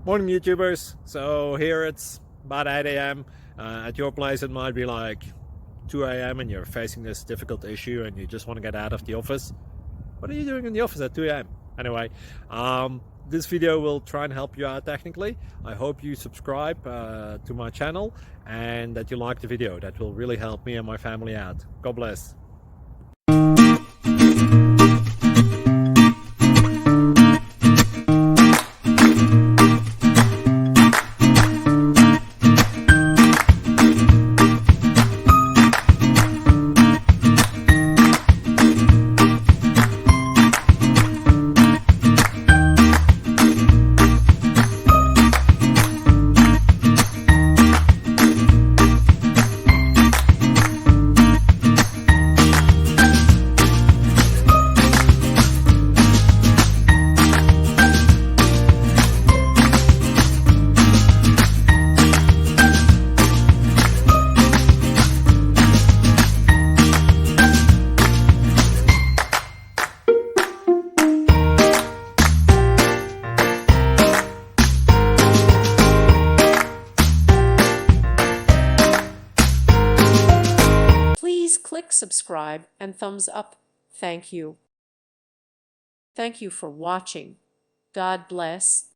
Morning YouTubers. So here it's about 8 a.m. At your place it might be like 2 a.m. and you're facing this difficult issue and you just want to get out of the office. What are you doing in the office at 2 a.m.? Anyway, this video will try and help you out technically. I hope you subscribe to my channel and that you like the video. That will really help me and my family out. God bless. Please click subscribe and thumbs up. Thank you. Thank you for watching. God bless.